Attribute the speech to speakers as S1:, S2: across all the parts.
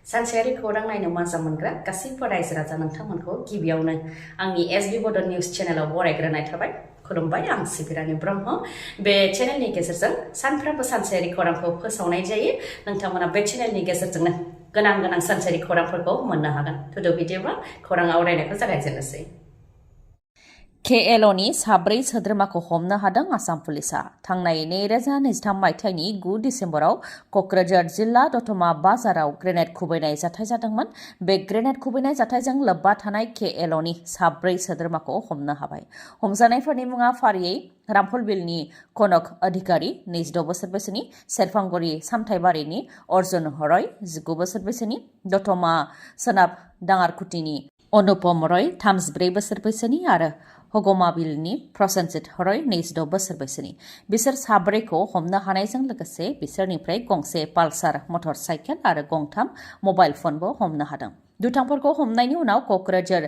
S1: सानसेयारि खौरां नायनो मोजां मोनग्रा गासैबो रायजो राजा नोंथांमोनखौ गिबियावनो आंनि एसबी बड निउज चेनेलाव बरायग्रोनाय थाबाय। खुलुमबाय, आं सिबि रानि ब्रह्म। बे चेनेलनि गेजेरजों सानफ्रोमबो सानसेयारि खौरांखौ फोसावनाय जायो। नोंथांमोना बे चेनेलनि गेजेरजोंनो गोनां सानसेयारि खौरांफोरखौ मोननो हागोन। थुदो बिदिब्ला खौरां आवरायनायखौ जागायजेननोसै।
S2: KLOनि 4 सोद्रोमाखौ हमनो हादों आसाम पुलिसा। थांनाय 2023 मायथाइनि 9 डिसेम्बराव क'क्राझार जिल्ला दतमा बाजाराव ग्रेनेड खुबैनाय जाथाय जादोंमोन। बे ग्रेनेड खुबैनाय जाथायजों लोब्बा थानाय KLOनि 4 सोद्रोमाखौ हमनो हाबाय। हमजानायफोरनि मुङा फारियै रामफलबिलनि कनक अधिकारी 26 बोसोर बैसोनि, सेरफांगुरि सामथाइबारिनि अर्जुन रय 19 बोसोर बैसोनि, दतमा सोनाब दाङारकुटिनि अनुपम रय 34 बोसोर बैसोनि आरो हगमाबिलनि प्रसेनजित रय 26 बोसोर बैसोनि। बिसोर 4खौ हमनो हानायजों लोगोसे बिसोरनिफ्राय गंसे पालसार मटर साइकेल आरो गंथाम मबाइल फनबो हमनो हादों। दुथांफोरखौ हमनायनि उनाव क'क्राझार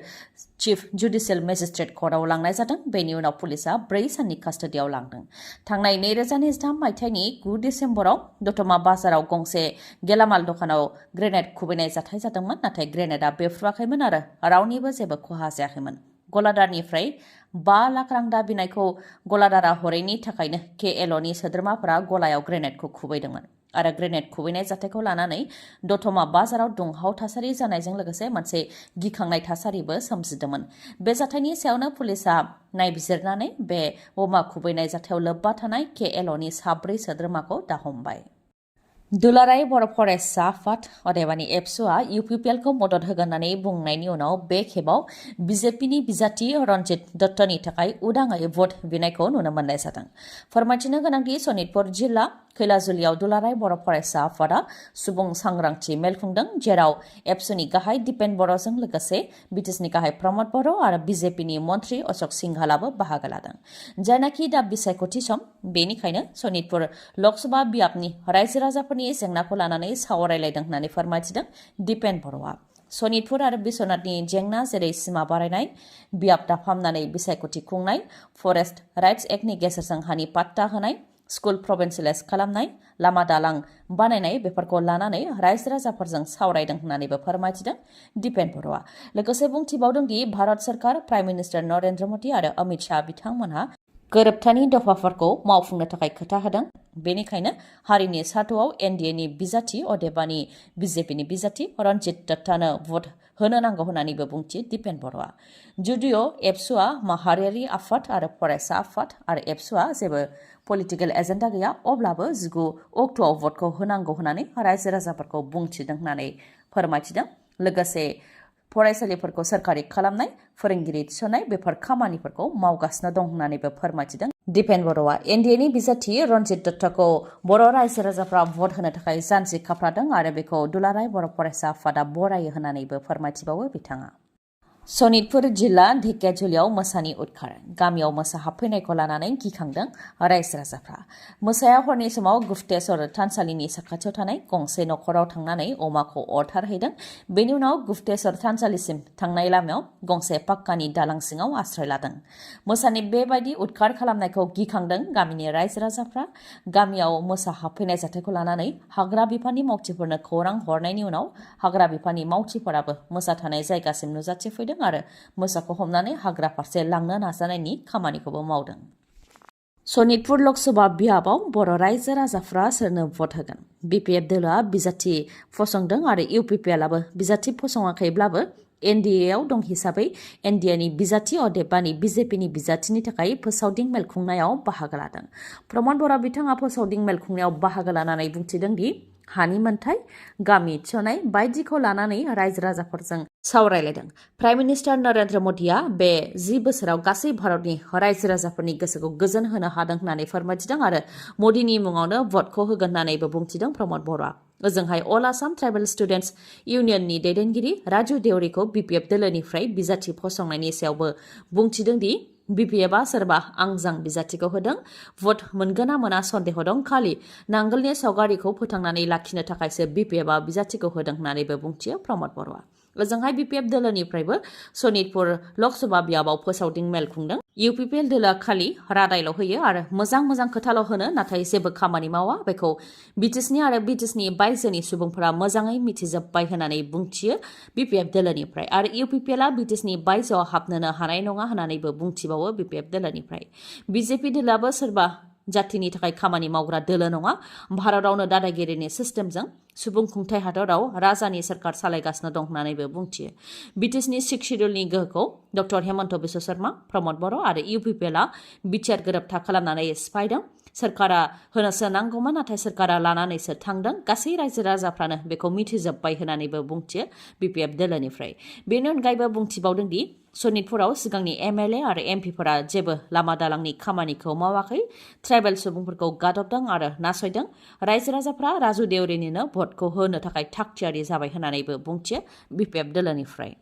S2: चिफ जुडिशियेल मेजिस्ट्रेट कर्टआव लांनाय जादों। बेनि उनाव पुलिसा 4 साननि कास्टडियाव लांदों। थांनाय 2023 मायथाइनि 9 डिसेम्बराव दतमा बाजाराव गंसे गेलामाल दखानाव ग्रेनेड खुबैनाय जाथाय जादोंमोन। नाथाय ग्रेनेडआ बेफ्रुवाखैमोन आरो रावनिबो जेबो खहा जायाखैमोन। गलादारनिफ्राय 5 लाख रां दाबिनायखौ गलादारा हरैनि थाखायनो KLOनि सोद्रोमाफोरा गलायाव ग्रेनेडखौ खुबैदोंमोन आरो ग्रेनेड खुबैनाय जाथायखौ लानानै दतमा बाजाराव दुंहाव थासारि जानायजों लोगोसे मोनसे गिखांनाय थासारिबो सोमजिदोंमोन। बे जाथायनि सायावनो पुलिसा नायबिजिरनानै बे बमा खुबैनाय जाथायाव लोब्बा थानाय KLOनि 4 सोद्रोमाखौ दा हमबाय। दुलाराय बर' फरायसा आफाद अदेबानि एबसुआ UPPLखौ मदद होगोन होननानै बुंनायनि उनाव बे खेबाव BJPनि बिजाथि रन्जित दत्तनि थाखाय उदाङै भट बिनायखौ नुनो मोननाय जादों। फोरमायथिनो गोनांदि सनितपुर जिल्ला खैलाजुलियाव दुलाराय बर' फरायसा आफादा सुबुं सांग्रांथि मेल खुंदों, जेराव एबसुनि गाहाय दिपेन बर'जों लोगोसे बिटिसिनि गाहाय प्रमद बर' आरो BJPनि मन्थ्रि अशोक सिंहालाबो बाहागो लादों। जायनाखि दा बिसायख'थि सम, बेनिखायनो सनितपुर लकसभा बियाबनि रायजो राजाफोरनि जेंनाखौ लानानै सावरायलायदों होननानै फोरमायथिदों दिपेन बर'आ। सनितपुर आरो बिश्वनाथनि जेंना जेरै सिमा बारायनाय, बियाब दाफामनानै बिसायख'थि खुंनाय, फरेस्ट राइट्स एक्टनि गेजेरजों हानि पाट्टा होनाय, स्कुल प्रभिन्सियेलाइज खालामनाय, लामा दालां बानायनाय बेफोरखौ लानानै रायजो राजाफोरजों सावरायदों होननानैबो फोरमायथिदों दिपेन बर'आ। लोगोसे बुंथिबावदों दि भारत सरकार प्राइम मिनिस्टार नरेंद्र मोदी आरो अमित शाह बिथांमोनहा गोरोबथानि दफाफोरखौ मावफुंनो थाखाय खोथा होदों। बेनिखायनो हारिनि सार्थआव NDAनि बिजाथि अदेबानि BJPनि बिजाथि रन्जित दत्तनो भट होनो नांगौ होननानैबो बुंथि दिपेन बर'आ। जुदिअ एबसुआ माहारियारि आफाद आरो फरायसा आफाद आरो एबसुआ जेबो पलिटिकेल एजेन्डा गैया, अब्लाबो 19 अक्ट'आव भटखौ होनांगौ होननानै रायजो राजाफोरखौ बुंथिदों होननानै फोरमायथिदों। लोगोसे फरायसालिफोरखौ सोरखारि खालामनाय, फोरोंगिरि थिसननाय बेफोर खामानिफोरखौ मावगासिनो दं होननानैबो फोरमायथिदों दिपेन बर'आ। NDAनि बिजाथि रन्जित दत्तखौ बर' रायजो राजाफ्रा भट होनो थाखाय जानजि खाफ्रादों आरो बेखौ दुलाराय बर' फरायसा आफादा बरायो होननानैबो फोरमायथिबावो बिथाङा। सनितपुर जिल्ला ढेकियाजुलियाव मोसानि उदखार, गामियाव मोसा हाबफैनायखौ लानानै गिखांदों रायजो राजाफ्रा। मोसाया हरनि समाव गुप्तेश्वर थानसालिनि साखाथियाव थानाय गंसे न'खराव थांनानै अमाखौ अरथारहैदों। बेनि उनाव गुप्तेश्वर थानसालिसिम थांनाय लामायाव गंसे पाक्कानि दालां सिङाव आश्रय लादों। मोसानि बेबायदि उदखार खालामनायखौ गिखांदों गामिनि रायजो राजाफ्रा। गामियाव मोसा हाबफैनाय जाथायखौ लानानै हाग्रा बिफाननि मावथिफोरनो खौरां हरनायनि उनाव हाग्रा बिफाननि मावथिफोराबो मोसा थानाय जायगासिम नुजाथिफैदों आरो मोसाखौ हमनानै हाग्रा फारसे लांनो नाजानायनि खामानिखौबो मावदों। सनितपुर लकसभा बियाबाव बर' रायजो राजाफ्रा सोरनो भट होगोन? BPF दोलोआ बिजाथि फसंदों आरो UPPLआबो बिजाथि फसङाखैब्लाबो NDAआव दं हिसाबै NDAनि बिजाथि अदेबानि BJPनि बिजाथिनि थाखाय फोसावदिं मेल खुंनायाव बाहागो लादों। प्रमद बर' बिथाङा फोसावदिं मेल खुंनायाव बाहागो लानानै बुंथिदों दि हानि मोनथाय, गामि थिसननाय बायदिखौ लानानै रायजो राजाफोरजों सावरायलायदों। प्राइम मिनिस्टार नरेंद्र मोदीआ बे 10 बोसोराव गासै भारतनि रायजो राजाफोरनि गोसोखौ गोजोन होनो हादों होननानै फोरमायथिदों आरो मोदीनि मुङावनो भटखौ होगोन होननानैबो बुंथिदों प्रमद बर'आ। ओजोंहाय अल आसाम ट्राइबेल स्टुडेन्टस इउनियननि दैदेनगिरि राजु देउरिखौ BPF दोलोनिफ्राय बिजाथि फसंनायनि सायावबो बुंथिदों दि BPFआ सोरबा आंजां बिजाथिखौ होदों, भट मोनगोन ना मोना सन्देह दं, खालि नांगोलनि सावगारिखौ फोथांनानै लाखिनो थाखायसो BPFआ बिजाथिखौ होदों होननानैबो बुंथियो प्रमद बर'आ। ओजोंहाय BPF दोलोनिफ्रायबो सनितपुर लकसभा बियाबाव फोसावदिं मेल खुंदों। UPPL दोलोआ खालि रादायल' होयो आरो मोजां खोथाल' होनो नाथाय जेबो खामानि मावा बेखौ BTSनि आरो BTSनि बायजोनि सुबुंफोरा मोजाङै मिथिजोब्बाय होननानै बुंथियो BPF दोलोनिफ्राय आरो UPPLआ BTSनि बायजोआव हाबनोनो हानाय नङा होननानैबो बुंथिबावो BPF दोलोनिफ्राय। BJP दोलोआबो सोरबा जातिनि थाखाय खामानि मावग्रा दोलो नङा, भारतावनो दादागिरिनि सिस्टेमजों सुबुं खुंथाय हादराव राजानि सोरखार सालायगासिनो दं होननानैबो बुंथियो। BTSनि 6 शिड्युलनि गोहोखौ डक्टर हेमन्त बिश्व शर्मा, प्रमद बर' आरो UPPLआ BTR गोरोबथा खालामनानै सिफायदों। सोरखारा होनोसो नांगौमोन नाथाय सोरखारा लानानैसो थांदों। गासै रायजो राजाफ्रानो बेखौ मिथिजोब्बाय होननानैबो बुंथियो BPF दोलोनिफ्राय। बेनि अनगायैबो बुंथिबावदों दि सनितपुराव सिगांनि MLA आरो MPफोरा जेबो लामा दालांनि खामानिखौ मावाखै, ट्राइबेल सुबुंफोरखौ गादबदों आरो नासयदों। रायजो राजाफ्रा राजु देउरिनिनो भटखौ होनो थाखाय थागथियारि जाबाय होननानैबो बुंथियो BPF दोलोनिफ्राय।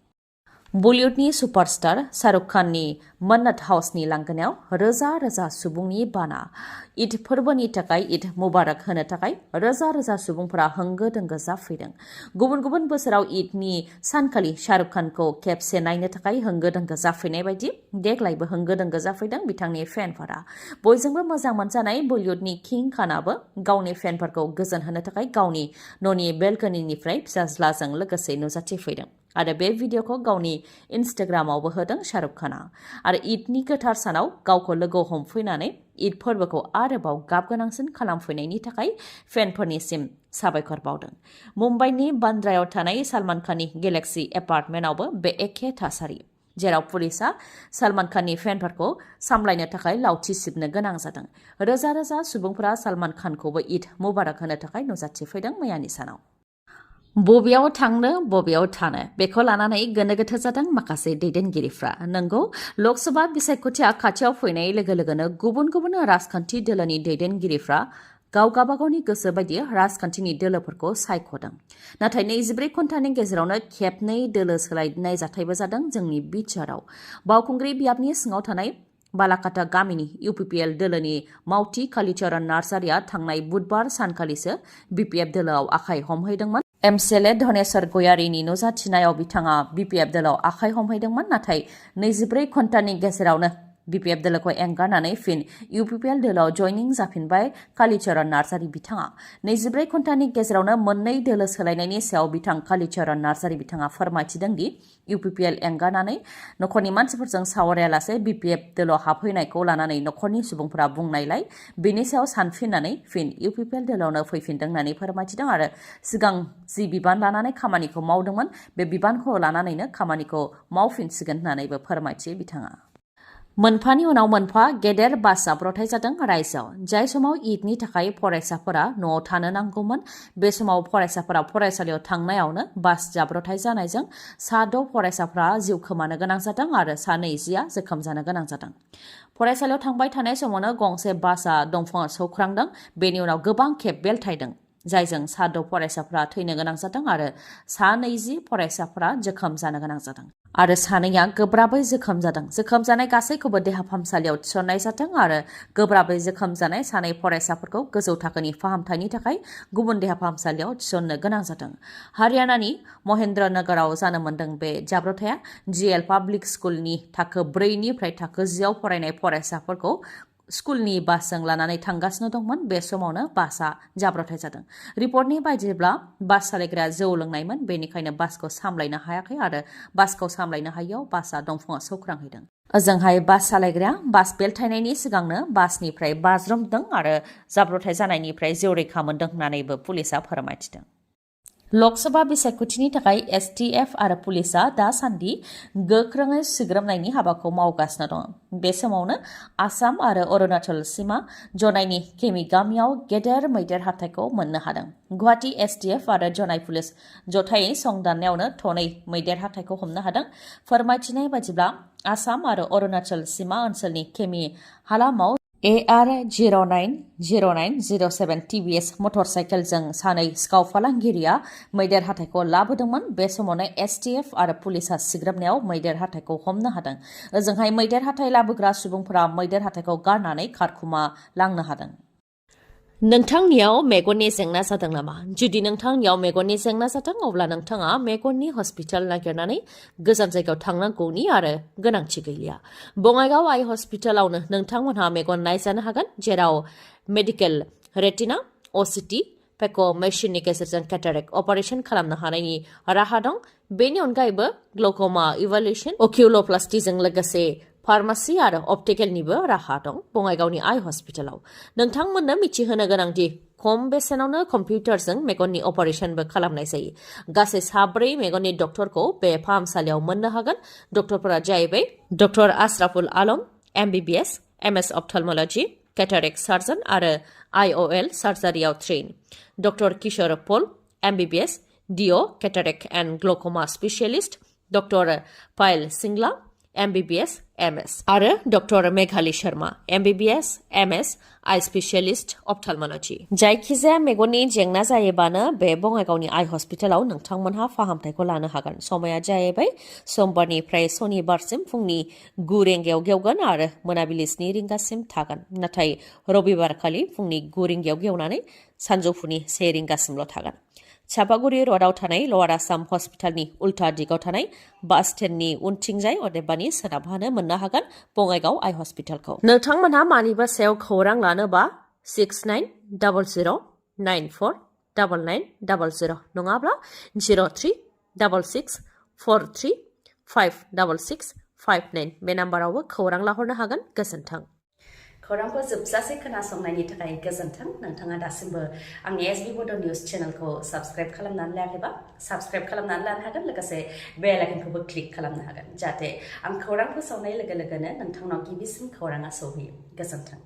S2: बलिउडनि सुपारस्टार शाहरुख खाननि मन्नत हाउसनि लांगोनायाव रोजा सुबुंनि बाना। ईद फोरबोनि थाखाय ईद मुबारक होनो थाखाय रोजा सुबुंफोरा होंगो दोंगो जाफैदों। गुबुन बोसोराव ईदनि सानखालि शाहरुख खानखौ खेबसे नायनो थाखाय होंगो दोंगो जाफैनाय बायदि देग्लायबो होंगो दोंगो जाफैदों बिथांनि फेनफोरा। बयजोंबो मोजां मोनजानाय बलिउडनि किं खानाबो गावनि फेनफोरखौ गोजोन होनो थाखाय गावनि न'नि बेलकनिनिफ्राय फिसाज्लाजों लोगोसे नुजाथिफैदों आरो बे भिडिअखौ गावनि इन्स्टाग्रामावबो होदों शाहरुख खाना आरो ईदनि गोथार सानाव गावखौ लोगो हमफैनानै ईद फोरबोखौ आरोबाव गाबगोनांसिन खालामफैनायनि थाखाय फेनफोरनिसिम साबायखर बावदों। मुम्बाइनि बान्द्रायाव थानाय सलमान खाननि गेलेक्सि एपार्टमेन्टआवबो बे एखे थासारि, जेराव पुलिसआ सलमान खाननि फेनफोरखौ सामलायनो थाखाय लावथि सिबनो गोनां जादों। रोजा सुबुंफोरा सलमान खानखौबो ईद मुबारक होनो थाखाय नुजाथिफैदों मैयानि सानाव। बबेयाव थांनो बबेयाव थानो बेखौ लानानै गोनो गोथो जादों माखासे दैदेनगिरिफ्रा। नंगौ, लकसभा बिसायख'थिया खाथियाव फैनाय लोगो लोगोनो गुबुन राजखान्थि दोलोनि दैदेनगिरिफ्रा गावगाबागावनि गोसो बायदि राजखान्थिनि दोलोफोरखौ सायख'दों। नाथाय 24 घन्टानि गेजेरावनो खेबनै दोलो सोलायनाय जाथायबो जादों जोंनि बिटिआरआव। बावखुंग्रि बियाबनि सिङाव थानाय बालाकाटा गामिनि UPPL दोलोनि मावथि कालीचरण नार्जारिया थांनाय बुधबार सानखालिसो BPF दोलोआव आखाइ हमहैदोंमोन। MCLA धनेश्वर गयारीनि नुजाथिनायाव बिथाङा BPF दोलोआव आखाइ हमहैदोंमोन, नाथाय 24 घन्टानि गेजेरावनो BPF दोलोखौ एंगारनानै फिन UPPL दोलोआव जयनिं जाफिनबाय कालीचरण नार्जारी बिथाङा। 24 घन्टानि गेजेरावनो मोननै दोलो सोलायनायनि सायाव बिथां कालीचरण नार्जारी बिथाङा फोरमायथिदों दि UPPL एंगारनानै नखरनि मानसिफोरजों सावरायालासे BPF दोलोआव हाबफैनायखौ लानानै नखरनि सुबुंफोरा बुंनायलाय बेनि सायाव सानफिननानै फिन UPPL दोलोआवनो फैफिनदों होननानै फोरमायथिदों आरो सिगां जि बिबान लानानै खामानिखौ मावदोंमोन बे बिबानखौ लानानैनो खामानिखौ मावफिनसिगोन होननानैबो फोरमायथियो बिथाङा। मोनफानि उनाव मोनफा गेदेर बास जाब्रथाय जादों रायजोआव। जाय समाव ईदनि थाखाय फरायसाफोरा न'आव थानो नांगौमोन, बे समाव फरायसाफोरा फरायसालियाव थांनायावनो बास जाब्रथाय जानायजों 6 फरायसाफ्रा जिउ खोमानो गोनां जादों आरो 20 जोखोम जानो गोनां जादों। फरायसालियाव थांबाय थानाय समावनो गंसे बासआ दंफाङाव सौख्रांदों। बेनि उनाव गोबां खेब बेलथायदों, जायजों 6 फरायसाफ्रा थैनो गोनां जादों आरो 20 फरायसाफ्रा जोखोम जानो गोनां जादों आरो 2 गोब्राबै जोखोम जादों। जोखोम जानाय गासैखौबो देहा फाहामसालियाव थिसननाय जादों आरो गोब्राबै जोखोम जानाय 2 फरायसाफोरखौ गोजौ थाखोनि फाहामथायनि थाखाय गुबुन देहा फाहामसालियाव थिसननो गोनां जादों। हारियानानि महेन्द्रनगराव जानो मोन्दों बे जाब्रथाया। GL पाब्लिक स्कुलनि थाखो 4 निफ्राय थाखो 10 फरायनाय फरायसाफोरखौ स्कुलनि बासजों लानानै थांगासिनो दंमोन। बे समावनो बासआ जाब्रथाय जादों। रिपर्टनि बायदिब्ला बास सालायग्राया जौ लोंनायमोन, बेनिखायनो बासखौ सामलायनो हायाखै आरो बासखौ सामलायनो हायियाव बासआ दंफाङाव सौख्रांहैदों। ओजोंहाय बास सालायग्राया बास बेलथायनायनि सिगांनो बासनिफ्राय बाज्रुमदों आरो जाब्रथाय जानायनिफ्राय जिउ रैखा मोन्दों होननानैबो पुलिसआ फोरमायथिदों। लकसभा बिसायख'थिनि थाखाय STF आरो पुलिसआ दासान्दि गोख्रोङै सिग्रोमनायनि हाबाखौ मावगासिनो दं। बे समावनो आसाम आरो अरुणाचल सीमा जनायनि केमि गामियाव गेदेर मैदेर हाथाइखौ मोननो हादों। गुवाहाटी STF आरो जनाय पुलिस जथायै संदाननायावनो 2 मैदेर हाथाइखौ हमनो हादों। फोरमायथिनाय बायदिब्ला आसाम आरो अरुणाचल सीमा ओनसोलनि केमि हालामाव AR 090907 TBS मटर साइकेलजों 2 सिखाव फालांगिरिया मैदेर हाथाइखौ लाबोदोंमोन। बे समावनो STF आरो पुलिसआ सिग्रोमनायाव मैदेर हाथाइखौ हमनो हादों। ओजोंहाय मैदेर हाथाइ लाबोग्रा सुबुंफोरा मैदेर हाथाइखौ गारनानै खारखुमा लांनो हादों। नोंथांनियाव मेगननि जेंना जादों नामा? जुदि नोंथांनियाव मेगननि जेंना जादों अब्ला नोंथाङा मेगननि हस्पिटाल नागिरनानै गोजान जायगायाव थांनांगौनि आरो गोनांथि गैलिया। बङाइगाव आइ हस्पिटालावनो नोंथांमोनहा मेगन नायजानो हागोन, जेराव मेडिकेल, रेटिना, ओसीटी, पेको मेशिननि गेजेरजों केटारेक्ट अपारेशन खालामनो हानायनि राहा दं। बेनि अनगायैबो ग्लक'मा इभालुएशन, अकिउल'प्लास्टिजों लोगोसे फार्मासि आरो अप्टिकेलनिबो राहा दं बङाइगावनि आइ हस्पिटालाव। नोंथांमोननो मिथिहोनो गोनांदि खम बेसेनावनो कम्पिउटारजों मेगननि अपारेशनबो खालामनाय जायो। गासै 4 मेगननि डक्टरखौ बे फाहामसालियाव मोननो हागोन। डक्टरफोरा जाहैबाय doctor Ashraful Alam, MBBS, MS ophthalmology, cataract surgeon आरो IOL सार्जारियाव train. Doctor Kishore Pal, MBBS, DO, cataract and glaucoma specialist. Doctor Payal Singla, MBBS, MS आरो doctor Meghali Sharma, MBBS, MS, eye specialist ophthalmology. जायखिजाया मेगननि जेंना जायोबानो बे बङाइगावनि आइ हस्पिटालाव नोंथांमोनहा फाहामथायखौ लानो हागोन। समाया जाहैबाय समबारनिफ्राय सनिबारसिम फुंनि 9 रिंगायाव गेवगोन आरो मोनाबिलि 7 रिंगासिम थागोन। नाथाय रबिबारखालि फुंनि 9 रिंगायाव गेवनानै सानजौफुनि 1 रिंगासिमल' थागोन। चापागुरि र'डआव थानाय लवार आसाम हस्पिटालनि उल्था दिगाव थानाय बास स्टेन्डनि उनथिंजाय अदेबानि सोनाबहानो मोननो हागोन बङाइगाव आइ हस्पिटालखौ। नोंथांमोनहा मानिबा सायाव खौरां लानोबा 6900949900 नङाब्ला 0366435659 बे नाम्बारावबो खौरां लाहरनो हागोन। गोजोन्थों।
S1: खौरांखौ जोबजासे खोनासंनायनि थाखाय गोजोन्थों। नोंथाङा दासिमबो आंनि SB बड' निउस चेनेलखौ साबस्क्राइब खालामनानै लायाखैबा साबस्क्राइब खालामनानै लानो हागोन, लोगोसे बेल आइकनखौबो क्लिक खालामनो हागोन, जाहाथे आं खौरां फोसावनाय लोगो लोगोनो नोंथांनाव गिबिसिन खौराङा सौहैयो। गोजोन्थों।